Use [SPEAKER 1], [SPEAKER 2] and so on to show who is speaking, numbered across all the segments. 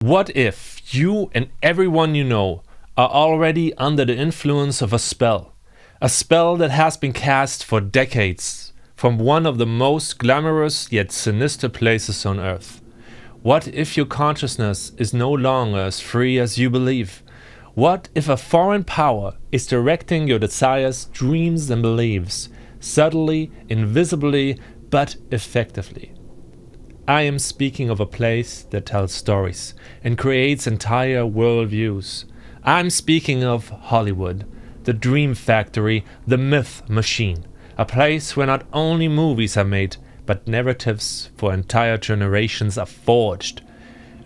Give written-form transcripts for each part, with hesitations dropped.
[SPEAKER 1] What if you and everyone you know are already under the influence of a spell that has been cast for decades from one of the most glamorous yet sinister places on Earth? What if your consciousness is no longer as free as you believe? What if a foreign power is directing your desires, dreams and beliefs, subtly, invisibly, but effectively? I am speaking of a place that tells stories and creates entire worldviews. I'm speaking of Hollywood, the dream factory, the myth machine, a place where not only movies are made, but narratives for entire generations are forged.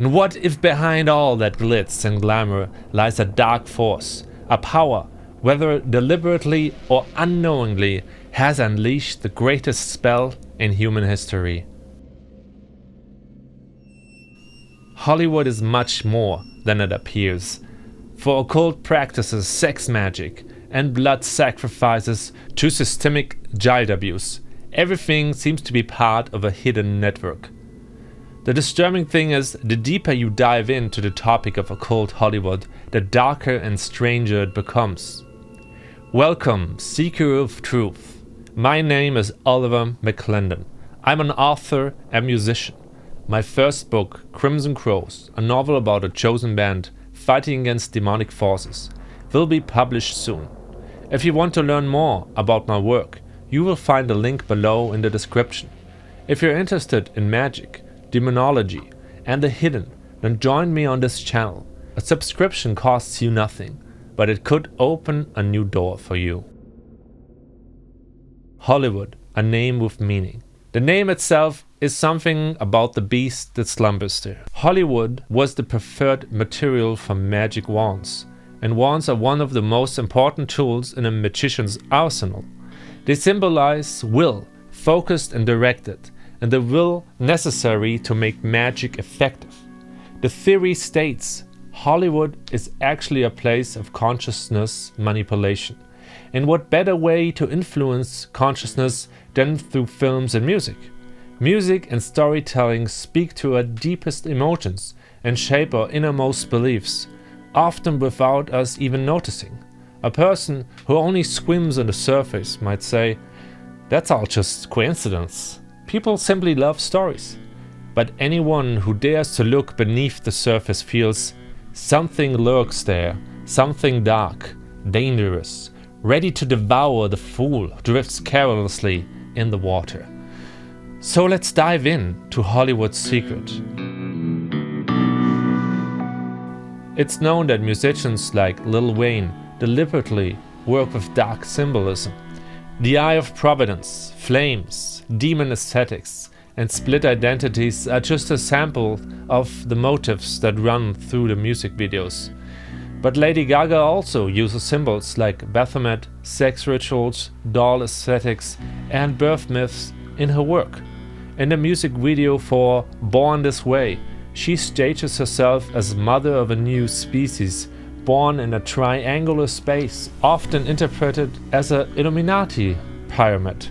[SPEAKER 1] And what if behind all that glitz and glamour lies a dark force, a power, whether deliberately or unknowingly, has unleashed the greatest spell in human history? Hollywood is much more than it appears. For occult practices, sex magic, and blood sacrifices to systemic child abuse, everything seems to be part of a hidden network. The disturbing thing is, the deeper you dive into the topic of occult Hollywood, the darker and stranger it becomes. Welcome, seeker of truth. My name is Oliver McClendon. I'm an author and musician. My first book, Crimson Crows, a novel about a chosen band fighting against demonic forces, will be published soon. If you want to learn more about my work, you will find a link below in the description. If you're interested in magic, demonology, and the hidden, then join me on this channel. A subscription costs you nothing, but it could open a new door for you. Hollywood, a name with meaning. The name itself is something about the beast that slumbers there. Hollywood was the preferred material for magic wands, and wands are one of the most important tools in a magician's arsenal. They symbolize will, focused and directed, and the will necessary to make magic effective. The theory states Hollywood is actually a place of consciousness manipulation. And what better way to influence consciousness than through films and music? Music and storytelling speak to our deepest emotions and shape our innermost beliefs, often without us even noticing. A person who only swims on the surface might say, "That's all just coincidence. People simply love stories." But anyone who dares to look beneath the surface feels something lurks there, something dark, dangerous, ready to devour the fool who drifts carelessly in the water. So let's dive in to Hollywood's secret. It's known that musicians like Lil Wayne deliberately work with dark symbolism. The eye of providence, flames, demon aesthetics, and split identities are just a sample of the motifs that run through the music videos. But Lady Gaga also uses symbols like Baphomet, sex rituals, doll aesthetics, and birth myths in her work. In the music video for Born This Way, she stages herself as mother of a new species, born in a triangular space, often interpreted as an Illuminati pyramid.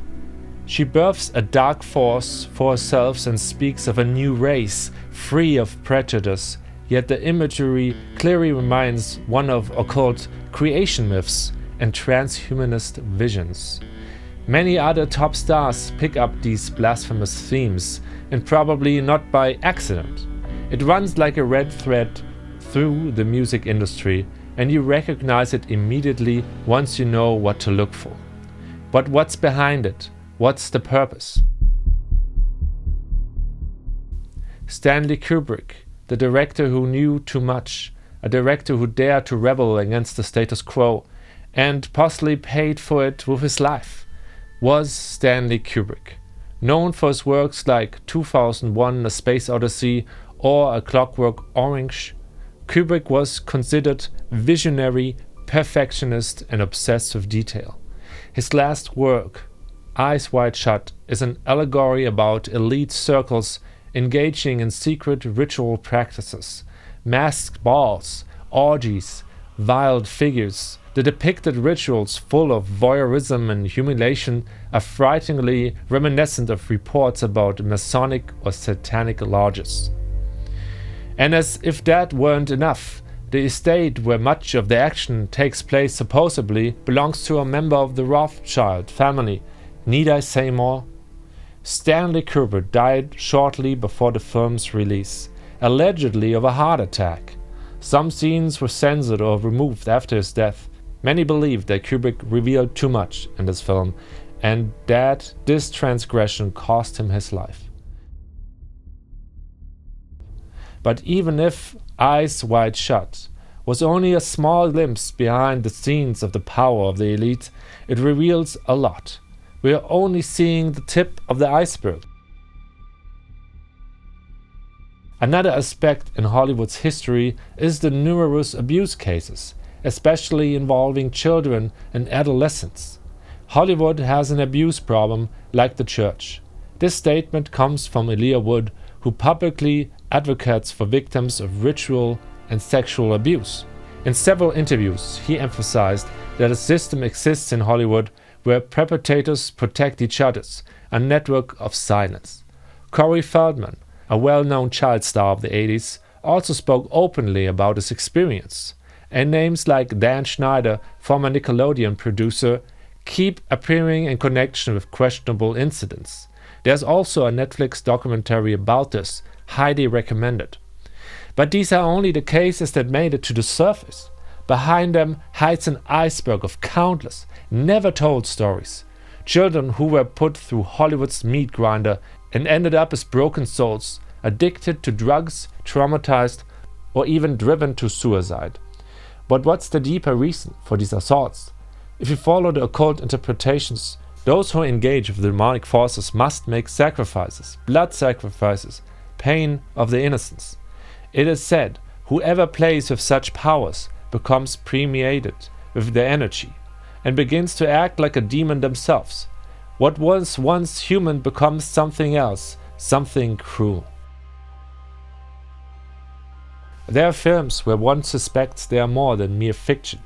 [SPEAKER 1] She births a dark force for herself and speaks of a new race, free of prejudice, yet the imagery clearly reminds one of occult creation myths and transhumanist visions. Many other top stars pick up these blasphemous themes, and probably not by accident. It runs like a red thread through the music industry, and you recognize it immediately once you know what to look for. But what's behind it? What's the purpose? Stanley Kubrick, the director who knew too much, a director who dared to rebel against the status quo and possibly paid for it with his life, was Stanley Kubrick. Known for his works like 2001: A Space Odyssey or A Clockwork Orange, Kubrick was considered visionary, perfectionist, and obsessed with detail. His last work, Eyes Wide Shut, is an allegory about elite circles engaging in secret ritual practices, masked balls, orgies, veiled figures. The depicted rituals, full of voyeurism and humiliation, are frighteningly reminiscent of reports about Masonic or Satanic lodges. And as if that weren't enough, the estate where much of the action takes place supposedly belongs to a member of the Rothschild family. Need I say more? Stanley Kubrick died shortly before the film's release, allegedly of a heart attack. Some scenes were censored or removed after his death. Many believe that Kubrick revealed too much in this film, and that this transgression cost him his life. But even if Eyes Wide Shut was only a small glimpse behind the scenes of the power of the elite, it reveals a lot. We are only seeing the tip of the iceberg. Another aspect in Hollywood's history is the numerous abuse cases, especially involving children and adolescents. Hollywood has an abuse problem like the church. This statement comes from Elijah Wood, who publicly advocates for victims of ritual and sexual abuse. In several interviews, he emphasized that a system exists in Hollywood where perpetrators protect each other, a network of silence. Corey Feldman, a well-known child star of the 80s, also spoke openly about his experience. And names like Dan Schneider, former Nickelodeon producer, keep appearing in connection with questionable incidents. There's also a Netflix documentary about this, highly recommended. But these are only the cases that made it to the surface. Behind them hides an iceberg of countless, never-told stories. Children who were put through Hollywood's meat grinder and ended up as broken souls, addicted to drugs, traumatized, or even driven to suicide. But what's the deeper reason for these assaults? If you follow the occult interpretations, those who engage with the demonic forces must make sacrifices, blood sacrifices, pain of the innocents. It is said, whoever plays with such powers becomes permeated with their energy and begins to act like a demon themselves. What was once human becomes something else, something cruel. There are films where one suspects they are more than mere fiction.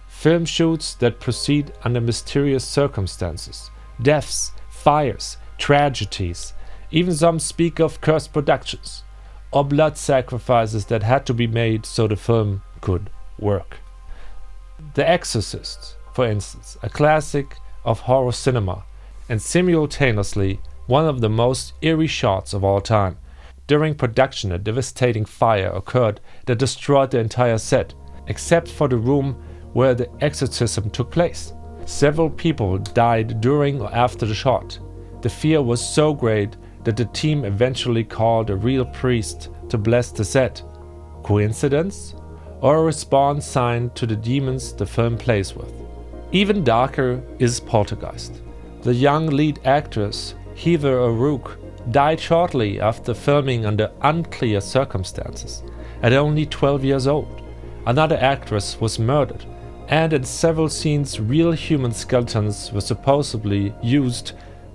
[SPEAKER 1] Film shoots that proceed under mysterious circumstances, deaths, fires, tragedies. Even some speak of cursed productions, or blood sacrifices that had to be made so the film could work. The Exorcist, for instance, a classic of horror cinema, and simultaneously one of the most eerie shots of all time. During production, a devastating fire occurred that destroyed the entire set, except for the room where the exorcism took place. Several people died during or after the shot. The fear was so great that the team eventually called a real priest to bless the set. Coincidence? Or a response sign to the demons the film plays with? Even darker is Poltergeist. The young lead actress, Heather O'Rourke, died shortly after filming under unclear circumstances, at only 12 years old. Another actress was murdered, and in several scenes real human skeletons were supposedly used,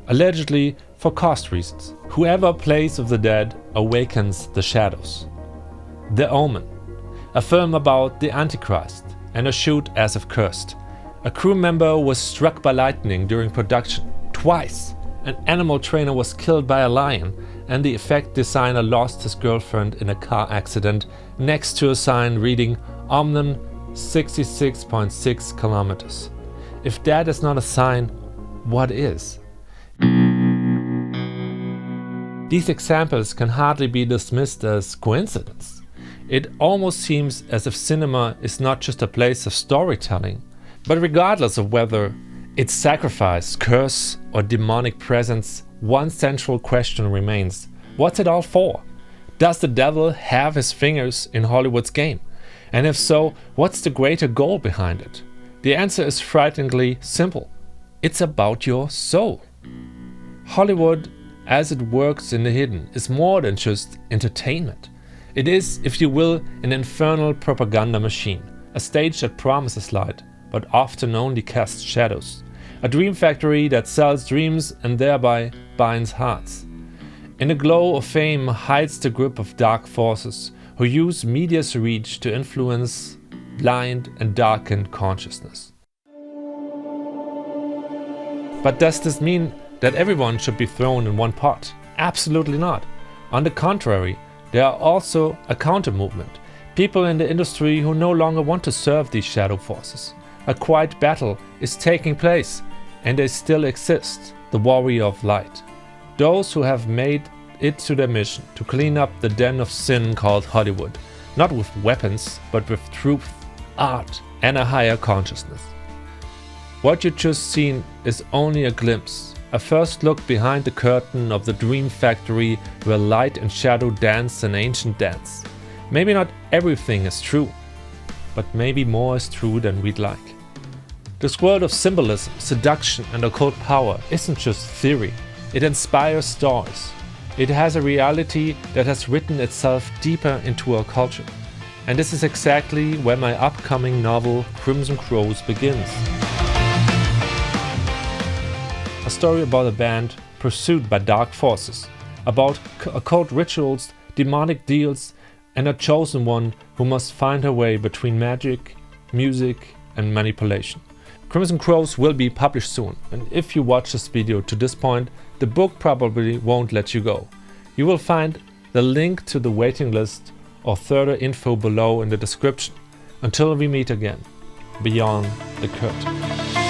[SPEAKER 1] allegedly for cost reasons. Whoever plays with the dead awakens the shadows. The Omen, a film about the Antichrist and a shoot as if cursed. A crew member was struck by lightning during production, twice. An animal trainer was killed by a lion, and the effect designer lost his girlfriend in a car accident next to a sign reading Omnen 66.6 kilometers. If that is not a sign, what is? These examples can hardly be dismissed as coincidence. It almost seems as if cinema is not just a place of storytelling, but regardless of whether it's sacrifice, curse, or demonic presence, one central question remains. What's it all for? Does the devil have his fingers in Hollywood's game? And if so, what's the greater goal behind it? The answer is frighteningly simple. It's about your soul. Hollywood, as it works in the hidden, is more than just entertainment. It is, if you will, an infernal propaganda machine, a stage that promises light, but often only casts shadows. A dream factory that sells dreams and thereby binds hearts. In the glow of fame hides the grip of dark forces who use media's reach to influence, blind and darken consciousness. But does this mean that everyone should be thrown in one pot? Absolutely not. On the contrary, There are also a counter-movement, people in the industry who no longer want to serve these shadow forces. A quiet battle is taking place, and they still exist, the warrior of light. Those who have made it to their mission to clean up the den of sin called Hollywood, not with weapons, but with truth, art, and a higher consciousness. What you just seen is only a glimpse, a first look behind the curtain of the dream factory where light and shadow dance an ancient dance. Maybe not everything is true, but maybe more is true than we'd like. This world of symbolism, seduction, and occult power isn't just theory, it inspires stories. It has a reality that has written itself deeper into our culture. And this is exactly where my upcoming novel Crimson Crows begins. A story about a band pursued by dark forces, about occult rituals, demonic deals, and a chosen one who must find her way between magic, music, and manipulation. Crimson Crows will be published soon, and if you watch this video to this point, the book probably won't let you go. You will find the link to the waiting list or further info below in the description. Until we meet again, beyond the curtain.